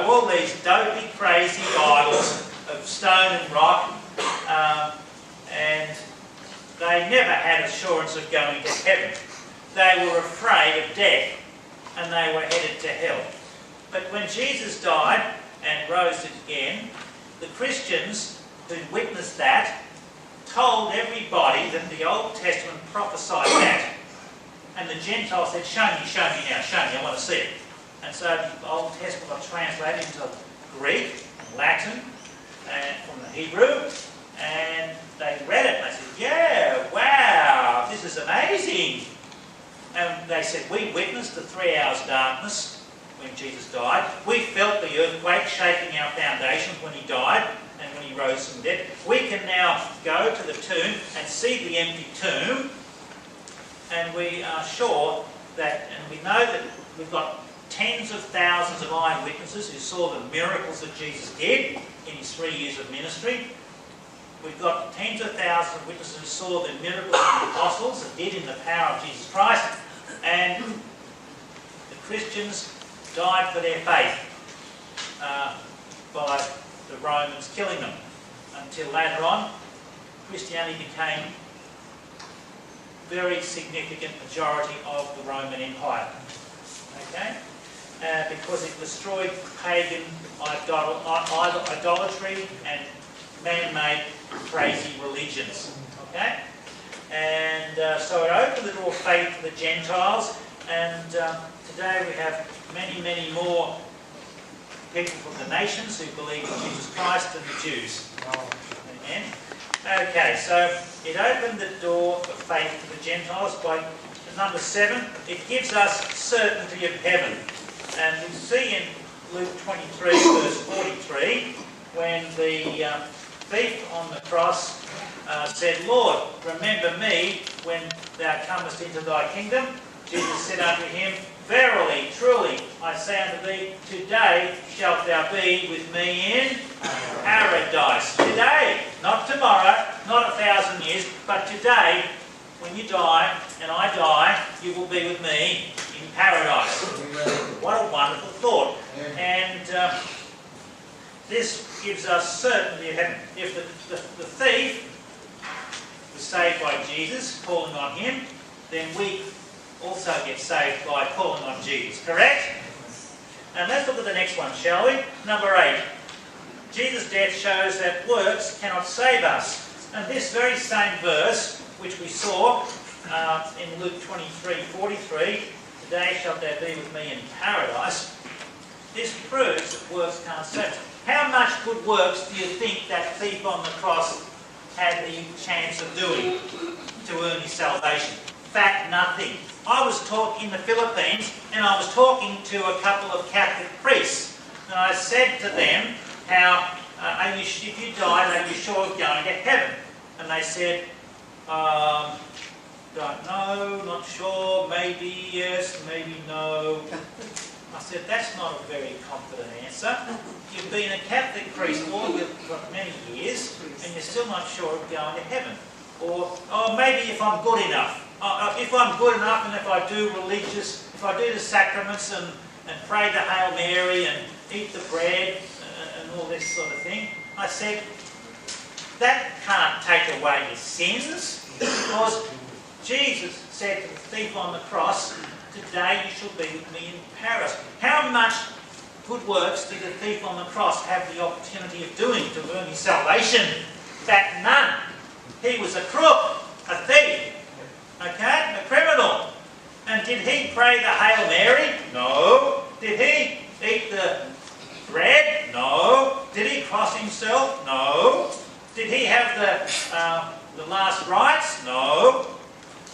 all these dopey, crazy idols of stone and rock, and they never had assurance of going to heaven. They were afraid of death, and they were headed to hell. But when Jesus died and rose again, the Christians who witnessed that told everybody that the Old Testament prophesied that. And the Gentiles said, show me now, show me, I want to see it. And so the Old Testament got translated into Greek, Latin, and from the Hebrew, and they read it and they said, yeah, wow, this is amazing. And they said, we witnessed the 3 hours darkness when Jesus died. We felt the earthquake shaking our foundations when he died and when he rose from the dead. We can now go to the tomb and see the empty tomb, and we are sure that, and we know that we've got tens of thousands of eyewitnesses who saw the miracles that Jesus did in his 3 years of ministry. We've got tens of thousands of witnesses who saw the miracles that the apostles that did in the power of Jesus Christ, and the Christians died for their faith by the Romans killing them, until later on Christianity became a very significant majority of the Roman Empire. Okay? Because it destroyed pagan idolatry and man-made crazy religions. Okay? And so it opened the door of faith to the Gentiles, and today we have many, many more people from the nations who believe in Jesus Christ than the Jews. Amen. Okay, so it opened the door of faith to the Gentiles by number 7. It gives us certainty of heaven. And we see in Luke 23 verse 43 when the thief on the cross said, Lord, remember me when thou comest into thy kingdom. Jesus said unto him, Verily, truly, I say unto thee, today shalt thou be with me in paradise. Today, not tomorrow, not 1,000 years, but today, when you die and I die, you will be with me in paradise. What a wonderful thought. And this gives us certainty of heaven. If the thief was saved by Jesus, calling on him, then we also get saved by calling on Jesus. Correct? And let's look at the next one, shall we? Number 8. Jesus' death shows that works cannot save us. And this very same verse, which we saw in Luke 23:43, today shalt thou be with me in paradise, this proves that works can't save us. How much good works do you think that thief on the cross had the chance of doing to earn his salvation? Fat nothing. I was talking in the Philippines, and I was talking to a couple of Catholic priests, and I said to them, how, if you died, are you sure of going to heaven? And they said, don't know, not sure, maybe yes, maybe no. I said, that's not a very confident answer. You've been a Catholic priest for many years, and you're still not sure of going to heaven. Or, oh, maybe if I'm good enough. If I'm good enough, and if I do the sacraments and pray the Hail Mary and eat the bread and all this sort of thing. I said, that can't take away your sins, because Jesus said to the thief on the cross, today you shall be with me in paradise. How much good works did the thief on the cross have the opportunity of doing to earn his salvation? That none. He was a crook, a thief, okay, a criminal. And did he pray the Hail Mary? No. Did he eat the bread? No. Did he cross himself? No. Did he have the last rites? No.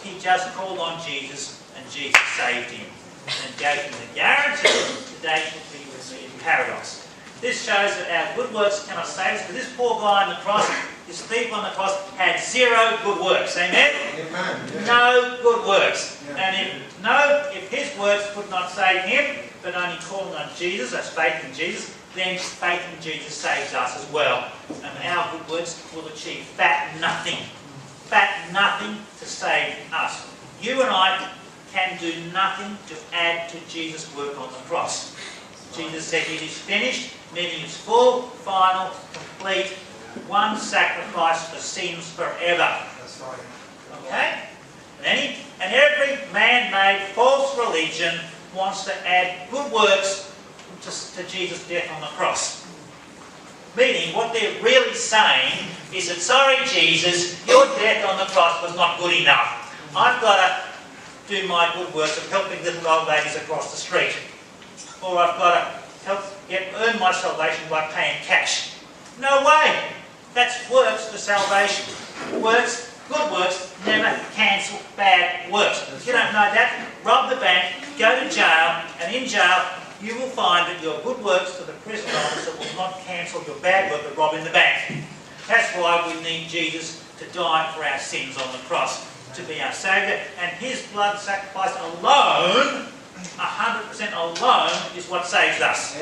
He just called on Jesus, and Jesus saved him and gave him the guarantee today he will be with me in paradise. This shows that our good works cannot save us, but this poor guy on the cross, this thief on the cross, had zero good works. Amen? Amen. Yeah. No good works. Yeah. And if his works could not save him, but only calling on Jesus, that's faith in Jesus, then faith in Jesus saves us as well. And our good works will achieve fat nothing. Fat nothing to save us. You and I can do nothing to add to Jesus' work on the cross. Jesus said it is finished, meaning it's full, final, complete, one sacrifice for sins forever. That's right. Okay? And every man-made false religion wants to add good works to Jesus' death on the cross. Meaning, what they're really saying is that, sorry Jesus, your death on the cross was not good enough. I've got to do my good works of helping little old ladies across the street. Or I've got to earn my salvation by paying cash. No way! That's works for salvation. Works, good works, never cancel bad works. If you don't know that, rob the bank, go to jail, and in jail you will find that your good works to the prison officer will not cancel your bad work of robbing the bank. That's why we need Jesus to die for our sins on the cross, to be our Saviour, and His blood sacrifice alone, 100% alone, is what saves us.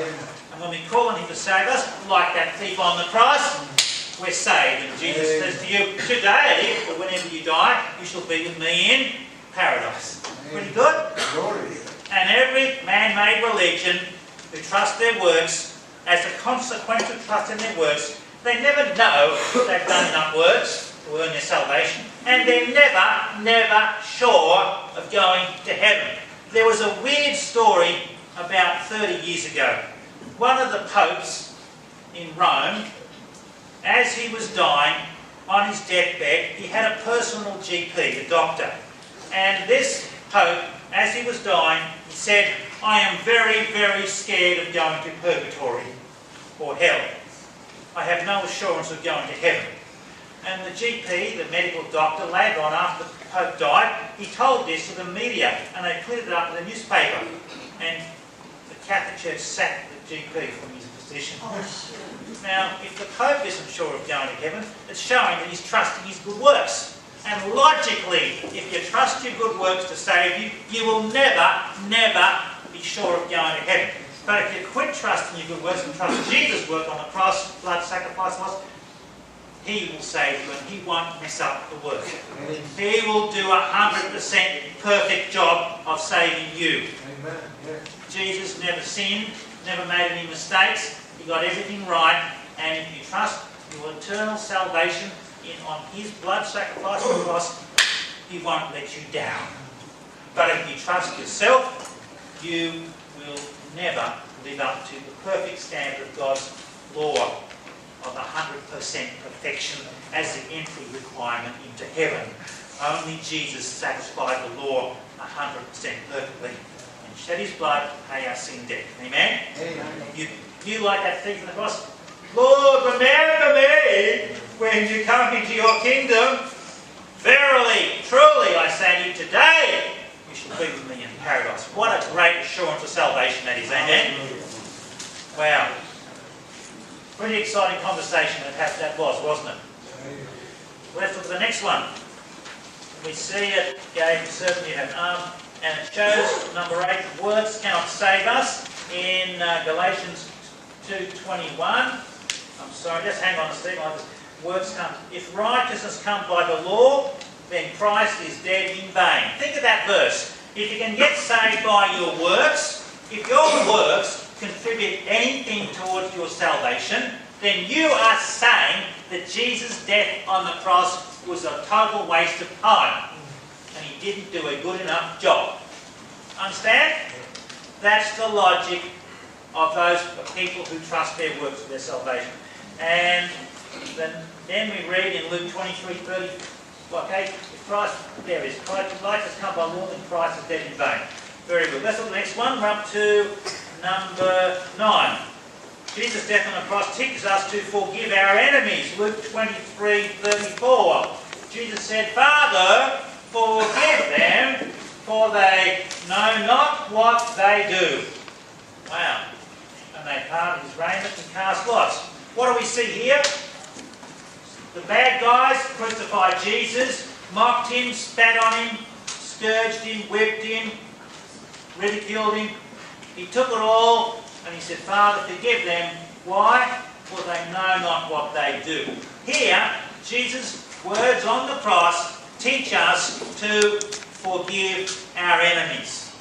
And when we call on Him to save us, like that thief on the cross, we're saved. And Jesus says to you, today, or whenever you die, you shall be with me in paradise. Pretty good? And every man-made religion who trusts their works, as a consequence of trusting their works, they never know if they've done enough works to earn their salvation, and they're never sure of going to heaven. There was a weird story about 30 years ago. One of the popes in Rome, as he was dying on his deathbed, he had a personal GP, a doctor. And this pope, as he was dying, he said, I am very, very scared of going to purgatory or hell. I have no assurance of going to heaven. And the GP, the medical doctor, later on after the Pope died, he told this to the media, and they put it up in the newspaper. And the Catholic Church sacked the GP from his position. Now, if the Pope isn't sure of going to heaven, it's showing that he's trusting his good works. And logically, if you trust your good works to save you, you will never be sure of going to heaven. But if you quit trusting your good works and trust Jesus' work on the cross, blood sacrifice was, He will save you and He won't mess up the work. He will do 100% perfect job of saving you. Amen. Yeah. Jesus never sinned, never made any mistakes. He got everything right. And if you trust your eternal salvation on His blood sacrifice on the cross, He won't let you down. But if you trust yourself, you will never live up to the perfect standard of God's law of 100% perfection as the entry requirement into heaven. Only Jesus satisfied the law 100% perfectly and shed His blood to pay our sin debt. Amen? Amen. You like that thief on the cross? Lord, remember me when you come into your kingdom. Verily, truly, I say to you, today you shall be with me in paradise. What a great assurance of salvation that is. Amen? Wow. Pretty exciting conversation that was, wasn't it? Well, let's look at the next one. We see it, Gabe, certainly have an arm, and it shows, number 8, works cannot save us in Galatians 2:21. I'm sorry, just hang on a second. Works come. If righteousness come by the law, then Christ is dead in vain. Think of that verse. If you can get saved by your works, if your works contribute anything towards your salvation, then you are saying that Jesus' death on the cross was a total waste of time. And He didn't do a good enough job. Understand? That's the logic of those people who trust their works for their salvation. And then we read in Luke 23:30, okay, if Christ, there is, Christ, light has come by law, and Christ is dead in vain. Very good. Let's look at the next one. We're up to number 9. Jesus' death on the cross teaches us to forgive our enemies. Luke 23:34. Jesus said, Father, forgive them, for they know not what they do. Wow. And they parted His raiment and cast lots. What do we see here? The bad guys crucified Jesus, mocked Him, spat on Him, scourged Him, whipped Him, ridiculed Him. He took it all and He said, Father, forgive them. Why? For they know not what they do. Here, Jesus' words on the cross teach us to forgive our enemies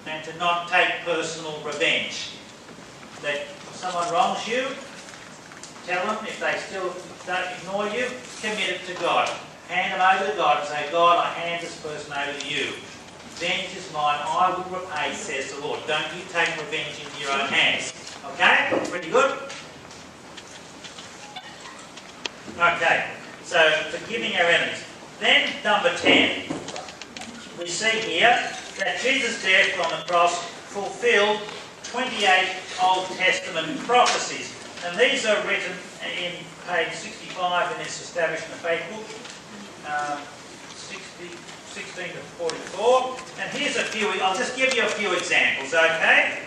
and to not take personal revenge. that someone wrongs you, tell them, if they still don't ignore you, commit it to God. Hand them over to God and say, God, I hand this person over to you. Vengeance is mine, I will repay, says the Lord. Don't you take revenge into your own hands. Okay? Pretty good? Okay, so forgiving our enemies. Then, number 10, we see here that Jesus' death on the cross fulfilled 28 Old Testament prophecies. And these are written in page 65 in this Establishing the Faith book, 16 to 44. And here's a few, I'll just give you a few examples, okay?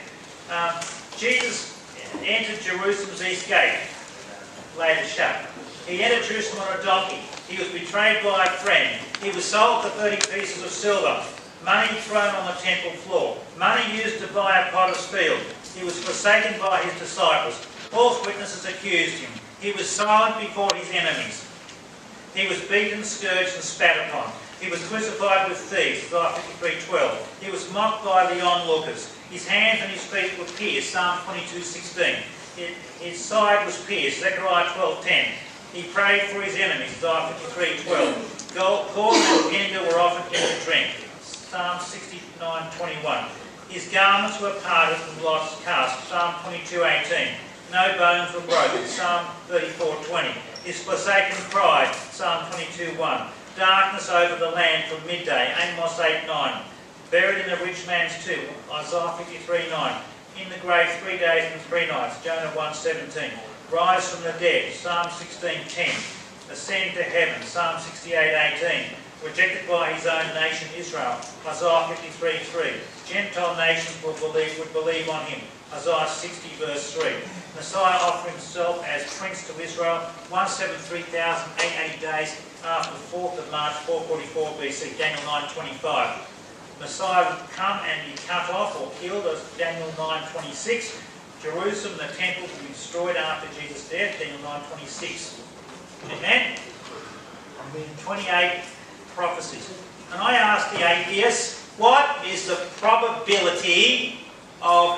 Jesus entered Jerusalem's east gate, later shut. He entered Jerusalem on a donkey. He was betrayed by a friend. He was sold for 30 pieces of silver. Money thrown on the temple floor. Money used to buy a potter's field. He was forsaken by his disciples. False witnesses accused him. He was silent before his enemies. He was beaten, scourged and spat upon. He was crucified with thieves, Isaiah 53:12. He was mocked by the onlookers. His hands and his feet were pierced, Psalm 22:16. His side was pierced, Zechariah 12:10. He prayed for his enemies, Isaiah 53:12. Corn and vinegar were offered him to drink, Psalm 69:21. His garments were parted and lots cast, Psalm 22:18. No bones were broken, Psalm 34:20. His forsaken cried, Psalm 22:1. Darkness over the land from midday, Amos 8:9. Buried in a rich man's tomb, Isaiah 53:9. In the grave 3 days and 3 nights, Jonah 1:17. Rise from the dead, Psalm 16:10. Ascend to heaven, Psalm 68:18. Rejected by his own nation Israel, Isaiah 53:3. Gentile nations would believe on him, Isaiah 60:3. Messiah offered himself as prince to Israel, 173,880 days after the 4th of March 444 BC, Daniel 9:25. Messiah would come and be cut off or killed, as Daniel 9:26. Jerusalem, the temple, would be destroyed after Jesus' death, Daniel 9:26. Amen? 28 prophecies. And I asked the atheists, what is the probability of